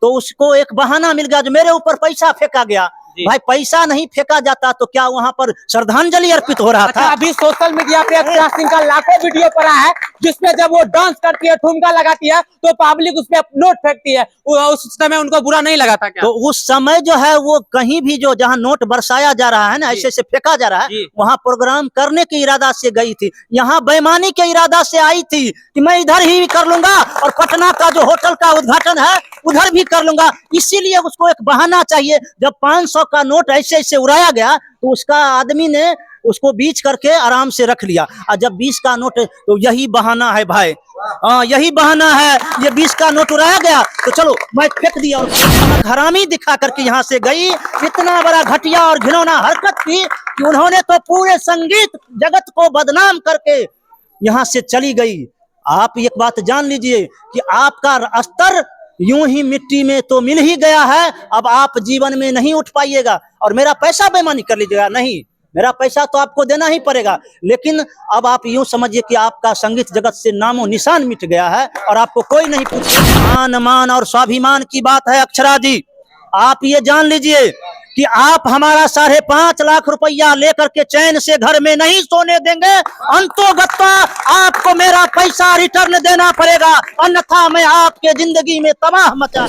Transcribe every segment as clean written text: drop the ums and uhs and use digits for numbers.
तो उसको एक बहाना मिल गया जो मेरे ऊपर पैसा फेंका गया। भाई पैसा नहीं फेंका जाता तो क्या वहाँ पर श्रद्धांजलि अर्पित हो रहा था? अभी सोशल मीडिया पे अक्षरा सिंह का लाखों वीडियो पड़ा है जिसमें जब वो डांस करती है, ठुमका लगाती है तो पब्लिक उस पे नोट फेंकती है। उस समय उनको बुरा नहीं लगा था क्या? तो उस समय जो है वो कहीं भी जो जहाँ नोट बरसाया जा रहा है ना, ऐसे से फेंका जा रहा है, वहाँ प्रोग्राम करने के इरादा से गई थी। यहाँ बेईमानी के इरादा से आई थी कि मैं इधर ही कर लूंगा और पटना का जो होटल का उद्घाटन है उधर भी कर लूंगा। इसीलिए उसको एक बहाना चाहिए। जब 500 का नोट ऐसे ऐसे उड़ाया गया तो उसका आदमी ने उसको बीच करके आराम से रख लिया। और जब 20 का नोट, तो यही बहाना है भाई, यही बहाना है। ये 20 का नोट उड़ाया गया तो चलो मैं फेंक दिया और हरामी दिखा करके यहाँ से गई। इतना बड़ा घटिया और घिनौना हरकत की कि उन्होंने तो पूरे संगीत जगत को बदनाम करके यहाँ से चली गई। आप एक बात जान लीजिए कि आपका स्तर यूं ही मिट्टी में तो मिल ही गया है, अब आप जीवन में नहीं उठ पाइएगा। और मेरा पैसा बेईमानी कर लीजिएगा, नहीं, मेरा पैसा तो आपको देना ही पड़ेगा। लेकिन अब आप यूं समझिए कि आपका संगीत जगत से नामो निशान मिट गया है और आपको कोई नहीं पूछेगा। मान मान और स्वाभिमान की बात है अक्षरा जी। आप ये जान लीजिए कि आप हमारा 5.5 लाख रुपया लेकर के चैन से घर में नहीं सोने देंगे। अंतोगत्वा आपको मेरा पैसा रिटर्न देना पड़ेगा, अन्यथा मैं आपके जिंदगी में तबाह मचा।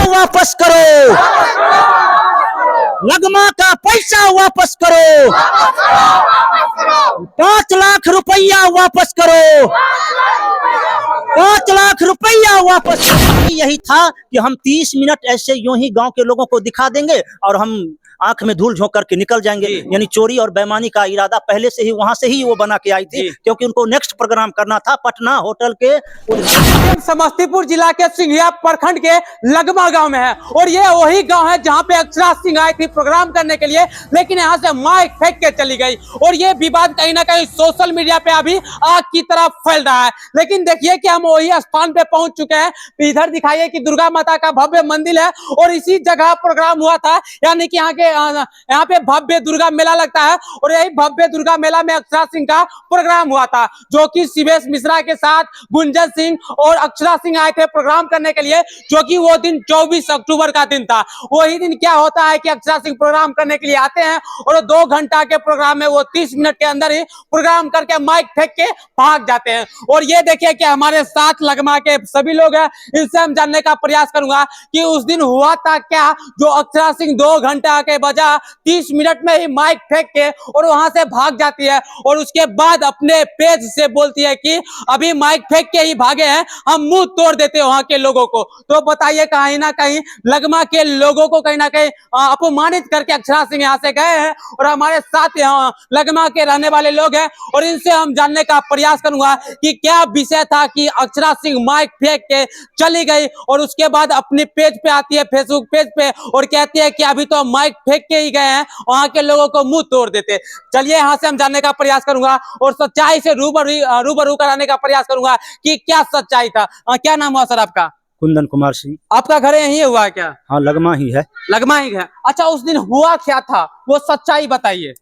वापस करो, लगमा का पैसा वापस करो, 5 लाख रुपया वापस करो, 5 लाख रुपया वापस। यही था कि हम 30 मिनट ऐसे यूं ही गांव के लोगों को दिखा देंगे और हम आंख में धूल झोंक करके निकल जाएंगे। यानी चोरी और बेईमानी का इरादा पहले से ही वहां से ही वो बना के आई थी, क्योंकि उनको नेक्स्ट प्रोग्राम करना था पटना होटल के। समस्तीपुर जिला के सिंघिया प्रखंड के लगमा गांव में है और ये वही गांव है जहां पे अक्षरा सिंह आई थी प्रोग्राम करने के लिए, लेकिन यहां से माइक फेंक के चली गई और ये विवाद कहीं ना कहीं सोशल मीडिया पे अभी आग की तरह फैल रहा है। लेकिन देखिए कि हम वही स्थान पे पहुंच चुके हैं। इधर दिखाइए कि दुर्गा माता का भव्य मंदिर है और इसी जगह प्रोग्राम हुआ था, यानी कि यहाँ पे भव्य दुर्गा मेला लगता है और यही भव्य दुर्गा मेला में अक्षरा सिंह का प्रोग्राम हुआ था, जो कि शिवेश मिश्रा के साथ गुंजन सिंह और अक्षरा सिंह आए थे प्रोग्राम करने के लिए, जो कि वो दिन 24 अक्टूबर का दिन था। वही दिन क्या होता है कि अक्षरा सिंह प्रोग्राम करने के लिए आते हैं और 2 घंटा के प्रोग्राम में वो 30 मिनट के अंदर ही प्रोग्राम करके माइक फेंक के भाग जाते हैं। और ये देखिए कि हमारे साथ लगमा के सभी लोग हैं, इनसे हम जानने का प्रयास करूंगा कि उस दिन हुआ था क्या जो अक्षरा सिंह 2 घंटा के बजा 30 मिनट में ही माइक फेंक के और वहां से भाग जाती है और उसके बाद अपने पेज से बोलती है कि अभी माइक फेंक के ही भागे हैं, हम मुंह तोड़ देते हैं वहां के लोगों को। तो बताइए कहीं ना कहीं लगमा के लोगों को कहीं ना कहीं अपमानित करके अक्षरा सिंह यहाँ से गए हैं और हमारे साथ यहाँ लगमा के रहने वाले लोग हैं और इनसे हम जानने का प्रयास करूंगा कि क्या विषय था कि अक्षरा सिंह माइक फेंक के चली गई और उसके बाद अपने पेज पे आती है, फेसबुक पेज पे, और कहती है कि अभी तो माइक फेंक के ही गए हैं, वहां के लोगों को मुंह तोड़ देते। चलिए यहाँ से हम जानने का प्रयास करूंगा और सच्चाई से रूबरू कराने का प्रयास करूंगा कि क्या सच्चाई था। क्या नाम हुआ सर आपका? कुंदन कुमार सिंह। आपका घर यही हुआ है क्या? हाँ, लगमा ही है। लगमा ही है। अच्छा, उस दिन हुआ क्या था वो सच्चाई बताइए।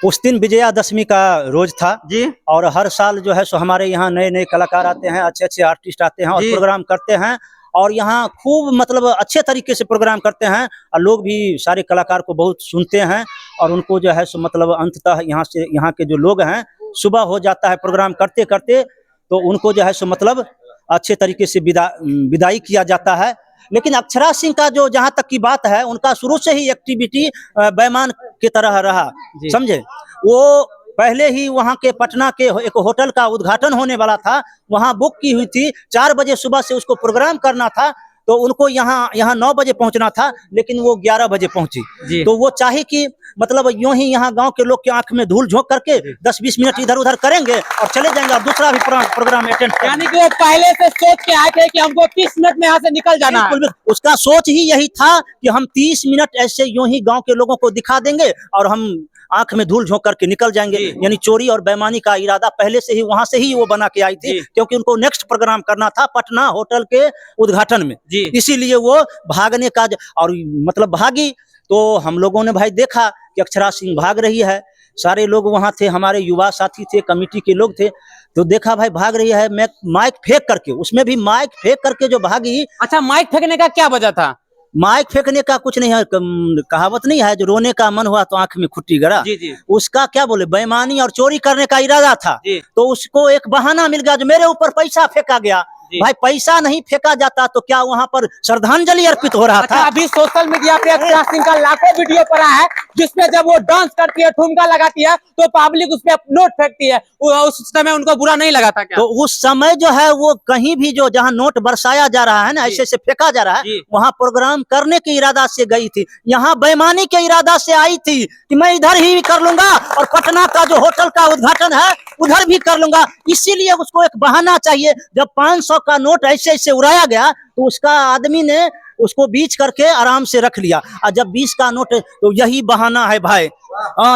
उस दिन विजयादशमी का रोज था जी, और हर साल जो है सो हमारे यहाँ नए नए कलाकार आते हैं, अच्छे अच्छे आर्टिस्ट आते हैं और प्रोग्राम करते हैं और यहाँ खूब मतलब अच्छे तरीके से प्रोग्राम करते हैं और लोग भी सारे कलाकार को बहुत सुनते हैं और उनको जो है सो मतलब अंततः यहाँ के जो लोग हैं, सुबह हो जाता है प्रोग्राम करते करते तो उनको जो है सो मतलब अच्छे तरीके से विदाई किया जाता है। लेकिन अक्षरा सिंह का जो जहाँ तक की बात है, उनका शुरू से ही एक्टिविटी बेईमान की तरह रहा, समझे। वो पहले ही वहाँ के पटना के एक होटल का उद्घाटन होने वाला था, वहाँ बुक की हुई थी, 4 बजे सुबह से उसको प्रोग्राम करना था, तो उनको यहाँ 9 बजे पहुंचना था, लेकिन वो 11 बजे पहुंची। तो वो चाहे कि मतलब यूं ही यहाँ गांव के लोग के आंख में धूल झोंक करके 10-20 मिनट इधर उधर करेंगे और चले जाएंगे और दूसरा भी प्रोग्राम अटेंड, यानी कि वो पहले से सोच के आए थे कि हमको 30 मिनट में यहाँ से निकल जाना है। उसका सोच ही यही था कि हम 30 मिनट ऐसे यूं ही गांव के लोगों को दिखा देंगे और हम आंख में धूल झोंक करके निकल जाएंगे। यानी चोरी और बेईमानी का इरादा पहले से ही वहां से ही वो बना के आई थी, क्योंकि उनको नेक्स्ट प्रोग्राम करना था पटना होटल के उद्घाटन में, इसीलिए वो भागने का और मतलब भागी। तो हम लोगों ने भाई देखा कि अक्षरा सिंह भाग रही है, सारे लोग वहाँ थे, हमारे युवा साथी थे, कमेटी के लोग थे, तो देखा भाई भाग रही है, मैं माइक फेंक करके, उसमें भी माइक फेंक करके जो भागी। अच्छा, माइक फेंकने का क्या वजह था? माइक फेंकने का कुछ नहीं है, कहावत नहीं है, जो रोने का मन हुआ तो आंख में खुट्टी गड़ा। जी जी उसका क्या बोले, बेईमानी और चोरी करने का इरादा था। जी तो उसको एक बहाना मिल गया, जो मेरे ऊपर पैसा फेंका गया। भाई पैसा नहीं फेंका जाता तो क्या वहाँ पर श्रद्धांजलि अर्पित हो रहा अच्छा, था? अभी सोशल मीडिया पे अक्षरा सिंह का लाखों वीडियो पड़ा है, जिसमें जब वो डांस करती है, ठुमका लगाती है, तो पब्लिक उस पे नोट फेंकती है। उस समय उनको बुरा नहीं लगा था क्या? तो उस समय जो है वो कहीं भी जो जहाँ नोट बरसाया जा रहा है ना, ऐसे से फेंका जा रहा है, वहाँ प्रोग्राम करने के इरादा से गई थी। यहाँ बेईमानी के इरादा से आई थी कि मैं इधर ही कर लूंगा और पटना का जो होटल का उद्घाटन है उधर भी कर लूंगा। इसीलिए उसको एक बहाना चाहिए। जब 500 का नोट ऐसे ऐसे उड़ाया गया तो उसका आदमी ने उसको बीच करके आराम से रख लिया। और जब 20 का नोट, तो यही बहाना है भाई,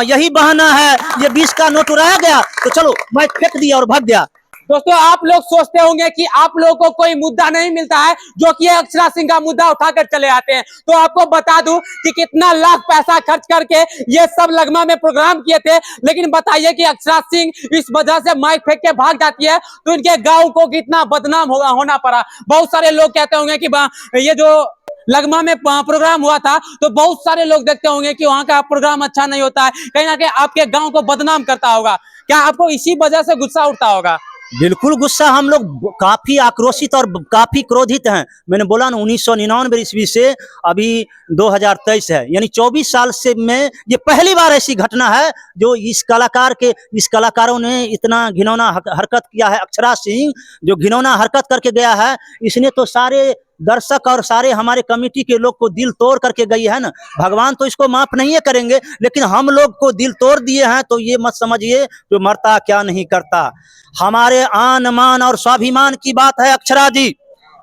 यही बहाना है। ये 20 का नोट उड़ाया गया तो चलो मैं फेंक दिया और भाग गया। दोस्तों, आप लोग सोचते होंगे कि आप लोगों को कोई मुद्दा नहीं मिलता है, जो कि अक्षरा सिंह का मुद्दा उठाकर चले आते हैं। तो आपको बता दूं कि कितना लाख पैसा खर्च करके ये सब लगमा में प्रोग्राम किए थे, लेकिन बताइए कि अक्षरा सिंह इस वजह से माइक फेंक के भाग जाती है तो इनके गांव को कितना बदनाम होना पड़ा। बहुत सारे लोग कहते होंगे कि ये जो लगमा में प्रोग्राम हुआ था, तो बहुत सारे लोग देखते होंगे कि वहां का प्रोग्राम अच्छा नहीं होता है, कहीं ना कहीं आपके गांव को बदनाम करता होगा। क्या आपको इसी वजह से गुस्सा उठता होगा? बिल्कुल गुस्सा, हम लोग काफी आक्रोशित और काफी क्रोधित हैं। मैंने बोला ना, 1999 ईस्वी से अभी 2023 है, यानी 24 साल से में ये पहली बार ऐसी घटना है जो इस कलाकारों ने इतना घिनौना हरकत किया है। अक्षरा सिंह जो घिनौना हरकत करके गया है, इसने तो सारे दर्शक और सारे हमारे कमेटी के लोग को दिल तोड़ करके गई है ना। भगवान तो इसको माफ नहीं करेंगे, लेकिन हम लोग को दिल तोड़ दिए हैं। तो ये मत समझिए जो मरता क्या नहीं करता। हमारे आन मान और स्वाभिमान की बात है अक्षरा जी।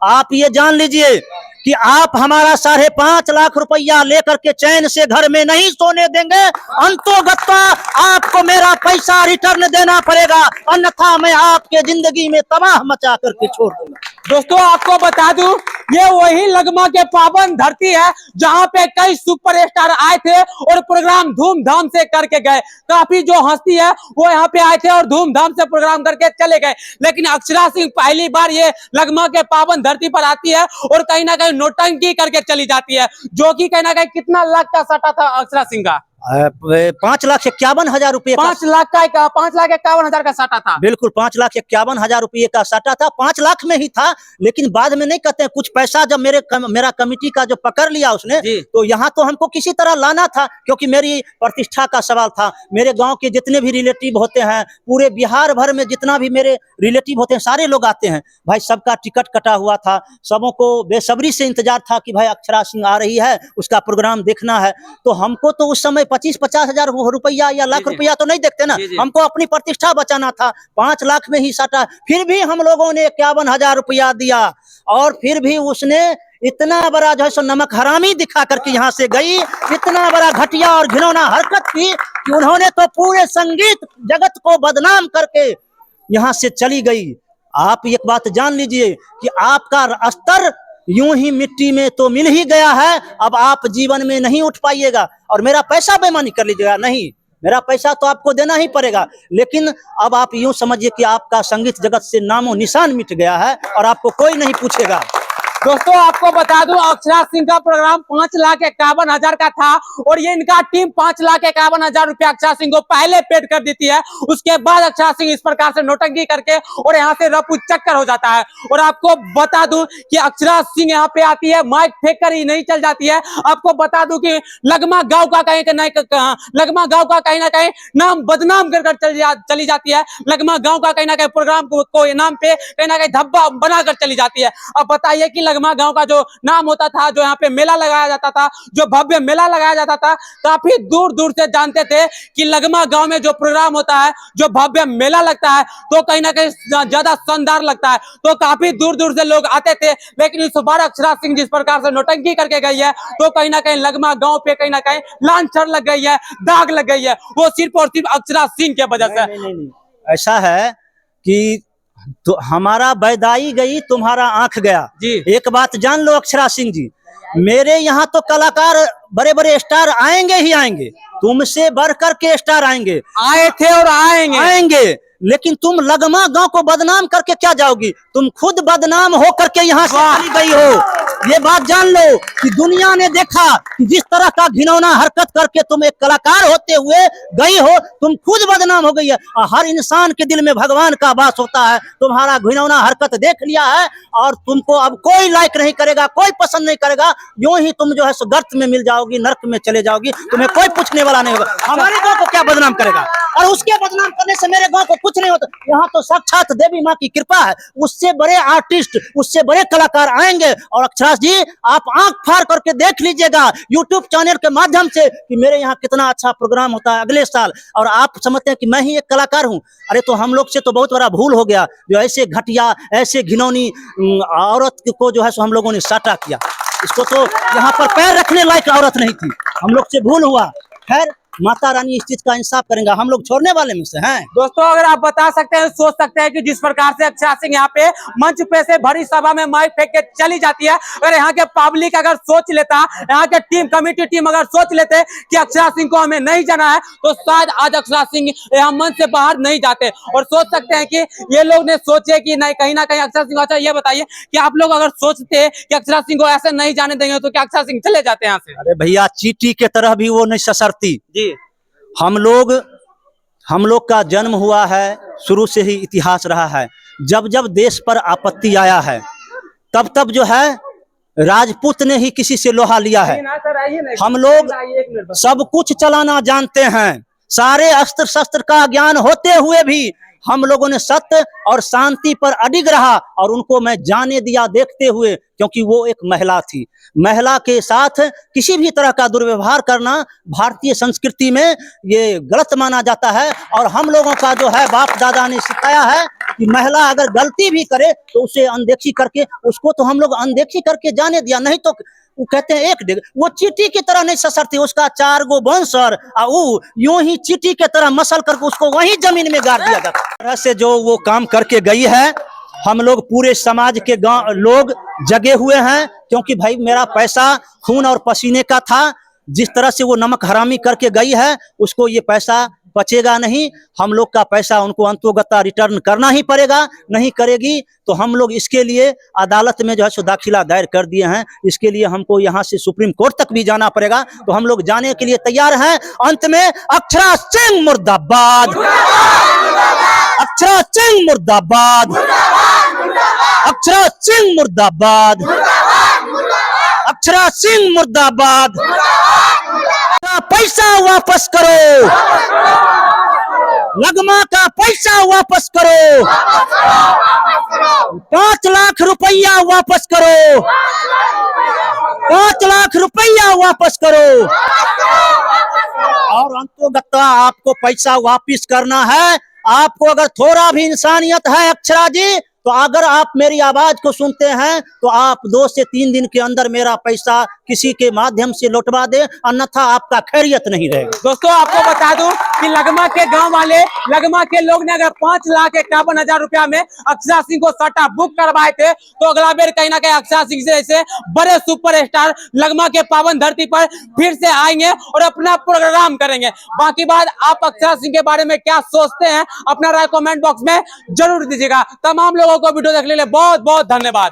आप ये जान लीजिए कि आप हमारा 5.5 लाख रुपया लेकर के चैन से घर में नहीं सोने देंगे। अंतोगत्वा आपको मेरा पैसा रिटर्न देना पड़ेगा, अन्यथा मैं आपके जिंदगी में तबाह मचा करके छोड़ दूंगा। दोस्तों, आपको बता दूं, ये वही लगमा के पावन धरती है जहां पे कई सुपरस्टार आए थे और प्रोग्राम धूमधाम से करके गए। काफी जो हस्ती है वो यहाँ पे आए थे और धूमधाम से प्रोग्राम करके चले गए। लेकिन अक्षरा सिंह पहली बार ये लगमा के पावन धरती पर आती है और कहीं ना कहीं नोटंकी करके चली जाती है, जो कि कहीं ना कहीं कितना लाख का सटा था अक्षरा सिंह का? 5,51,000 रुपये। 5,51,000 का साटा था। बिल्कुल, 5,51,000 रुपये का साटा था। 5 लाख में ही था, लेकिन बाद में नहीं कहते हैं, कुछ पैसा जब मेरा कमिटी का जो पकड़ लिया उसने, तो यहाँ तो हमको किसी तरह लाना था, क्योंकि मेरी प्रतिष्ठा का सवाल था। मेरे गांव के जितने भी रिलेटिव होते हैं, पूरे बिहार भर में जितना भी मेरे रिलेटिव होते हैं, सारे लोग आते हैं भाई। सबका टिकट कटा हुआ था, सबों को बेसब्री से इंतजार था कि भाई अक्षरा सिंह आ रही है, उसका प्रोग्राम देखना है। तो हमको तो उस समय 25-50 हजार रुपया या लाख रुपया तो नहीं देखते ना, हमको अपनी प्रतिष्ठा बचाना था। 5 लाख में ही साटा। फिर भी हम लोगों ने 51,000 रुपया दिया, और फिर भी उसने इतना बड़ा जो है सो नमक हरामी दिखा करके यहाँ से गई। इतना बड़ा घटिया और घिनौना हरकत की कि उन्होंने तो पूरे संगीत जगत को बदनाम करके यहाँ से चली गई। आप एक बात जान लीजिए कि आपका स्तर यूं ही मिट्टी में तो मिल ही गया है, अब आप जीवन में नहीं उठ पाइएगा। और मेरा पैसा बेईमानी कर लीजिएगा, नहीं, मेरा पैसा तो आपको देना ही पड़ेगा। लेकिन अब आप यूं समझिए कि आपका संगीत जगत से नामो निशान मिट गया है और आपको कोई नहीं पूछेगा। दोस्तों, आपको बता दूं, अक्षरा सिंह का प्रोग्राम 5,51,000 का था और ये इनका टीम 5,51,000 रुपया अक्षरा सिंह को पहले पेड कर देती है। उसके बाद अक्षरा सिंह इस प्रकार से नोटंकी करके और यहाँ से रफू चक्कर हो जाता है। और आपको बता दूं कि अक्षरा सिंह यहाँ पे आती है, माइक फेंक कर ही नहीं चल जाती है। आपको बता दूं कि लगमा गांव का लगमा गांव का कहीं ना कहीं नाम बदनाम कर चली जाती है। लगमा गांव का कहीं ना कहीं प्रोग्राम को नाम पे कहीं ना कहीं धब्बा बनाकर चली जाती है। अब बताइए कि लगमा गांव का जो नाम होता था, जो यहाँ पे मेला लगाया जाता था, जो भव्य मेला लगाया जाता था, काफी दूर दूर से जानते थे कि लगमा गांव में जो प्रोग्राम होता है, जो भव्य मेला लगता है, तो कहीं ना कहीं ज्यादा शानदार लगता है। तो काफी दूर दूर से लोग आते थे। लेकिन इस बार अक्षरा सिंह जिस प्रकार से नोटंकी करके गई है, तो कहीं ना कहीं लगमा गांव पे कहीं ना कहीं लांछन लग गई है, दाग लग गई है, वो सिर्फ और सिर्फ अक्षरा सिंह के वजह से। नहीं। ऐसा है कि तो हमारा बैदाई गई, तुम्हारा आंख गया जी। एक बात जान लो अक्षरा सिंह जी, मेरे यहाँ तो कलाकार बड़े बड़े स्टार आएंगे ही आएंगे, तुमसे बढ़कर के स्टार आएंगे, आए थे और आएंगे। लेकिन तुम लगमा गांव को बदनाम करके क्या जाओगी? तुम खुद बदनाम हो करके यहाँ से चली गई हो। ये बात जान लो कि दुनिया ने देखा कि जिस तरह का घिनौना हरकत करके तुम एक कलाकार होते हुए गई हो, तुम खुद बदनाम हो गई है। और हर इंसान के दिल में भगवान का वास होता है। तुम्हारा घिनौना हरकत देख लिया है और तुमको अब कोई लाइक नहीं करेगा, कोई पसंद नहीं करेगा। यूं ही तुम जो है सो गर्त में मिल जाओगी, नर्क में चले जाओगी, तुम्हें कोई पूछने वाला नहीं होगा। हमारे गांव को क्या बदनाम करेगा? और उसके बदनाम करने से मेरे गांव को कुछ नहीं होता। यहाँ तो साक्षात देवी माँ की कृपा है। उससे बड़े आर्टिस्ट, उससे बड़े कलाकार आएंगे। और अक्षराज जी, आप आंख फाड़ करके देख लीजिएगा यूट्यूब चैनल के माध्यम से कि मेरे यहाँ कितना अच्छा प्रोग्राम होता है अगले साल। और आप समझते हैं कि मैं ही एक कलाकार हूँ। अरे तो हम लोग से तो बहुत बड़ा भूल हो गया, जो ऐसे घटिया, ऐसे घिनौनी औरत को जो है सो हम लोगों ने साटा किया। इसको तो यहाँ पर पैर रखने लायक औरत नहीं थी। हम लोग से भूल हुआ। खैर, माता रानी इस चीज का इंसाफ करेंगे, हम लोग छोड़ने वाले में से हैं। दोस्तों, अगर आप बता सकते हैं, सोच सकते हैं कि जिस प्रकार से अक्षरा सिंह यहाँ पे मंच पे से भरी सभा में माइक फेंक के चली जाती है, अगर यहाँ के पब्लिक अगर सोच लेता, यहाँ के टीम कमेटी टीम अगर सोच लेते कि अक्षरा सिंह को हमें नहीं जाना है, तो शायद आज अक्षरा सिंह यहाँ मंच से बाहर नहीं जाते। और सोच सकते हैं कि ये लोग ने सोचे कि नहीं, कहीं ना कहीं अक्षरा सिंह। अच्छा, ये बताइए कि आप लोग अगर सोचते कि अक्षरा सिंह को ऐसे नहीं जाने देंगे, तो क्या अक्षरा सिंह चले जाते यहाँ से? अरे भैया, चींटी के तरह भी वो नहीं ससरती जी। हम लोग का जन्म हुआ है, शुरू से ही इतिहास रहा है। जब जब देश पर आपत्ति आया है, तब तब जो है राजपूत ने ही किसी से लोहा लिया है। हम लोग सब कुछ चलाना जानते हैं, सारे अस्त्र शस्त्र का ज्ञान होते हुए भी हम लोगों ने सत्य और शांति पर अडिग रहा। और उनको मैं जाने दिया देखते हुए, क्योंकि वो एक महिला थी। महिला के साथ किसी भी तरह का दुर्व्यवहार करना भारतीय संस्कृति में ये गलत माना जाता है। और हम लोगों का जो है बाप दादा ने सिखाया है कि महिला अगर गलती भी करे तो उसे अनदेखी करके, उसको तो हम लोग अनदेखी करके जाने दिया। नहीं तो वो कहते हैं एक डेग, वो चींटी की तरह नहीं ससरती, उसका 4 गो बंसर यूं ही चींटी के तरह मसल करके उसको वहीं जमीन में गाड़ दिया जाता। तरह से जो वो काम करके गई है, हम लोग पूरे समाज के गांव लोग जगे हुए हैं। क्योंकि भाई मेरा पैसा खून और पसीने का था। जिस तरह से वो नमक हरामी करके गई है, उसको ये पैसा बचेगा नहीं। हम लोग का पैसा उनको अंतोगता रिटर्न करना ही पड़ेगा। नहीं करेगी तो हम लोग इसके लिए अदालत में जो है सो दाखिला दायर कर दिए हैं। इसके लिए हमको यहाँ से सुप्रीम कोर्ट तक भी जाना पड़ेगा, तो हम लोग जाने के लिए तैयार हैं। अंत में अक्षरा सिंह मुर्दाबाद, अक्षरा सिंह मुर्दाबाद, अक्षरा सिंह मुर्दाबाद, अक्षरा सिंह मुर्दाबाद। पैसा वापस करो, लगमा का पैसा वापस करो, 5 लाख रुपया वापस करो, 5 लाख रुपया वापस करो। और अंतोगत्वा आपको पैसा वापस करना है। आपको अगर थोड़ा भी इंसानियत है अक्षरा जी, तो अगर आप मेरी आवाज को सुनते हैं तो आप 2 से 3 दिन के अंदर मेरा पैसा किसी के माध्यम से लौटवा दे, अन्यथा आपका खैरियत नहीं रहेगा। दोस्तों, आपको बता दूं कि लगमा के गांव वाले, लगमा के लोग ने अगर 5,51,000 रुपया में अक्षरा सिंह को सट्टा बुक करवाए थे, तो अगला बेर कहीं ना कहीं अक्षरा सिंह से ऐसे बड़े सुपरस्टार लगमा के पावन धरती पर फिर से आएंगे और अपना प्रोग्राम करेंगे। बाकी बात आप अक्षरा सिंह के बारे में क्या सोचते हैं, अपना राय कमेंट बॉक्स में जरूर दीजिएगा। तमाम लोगों को वीडियो देखने के लिए बहुत बहुत धन्यवाद।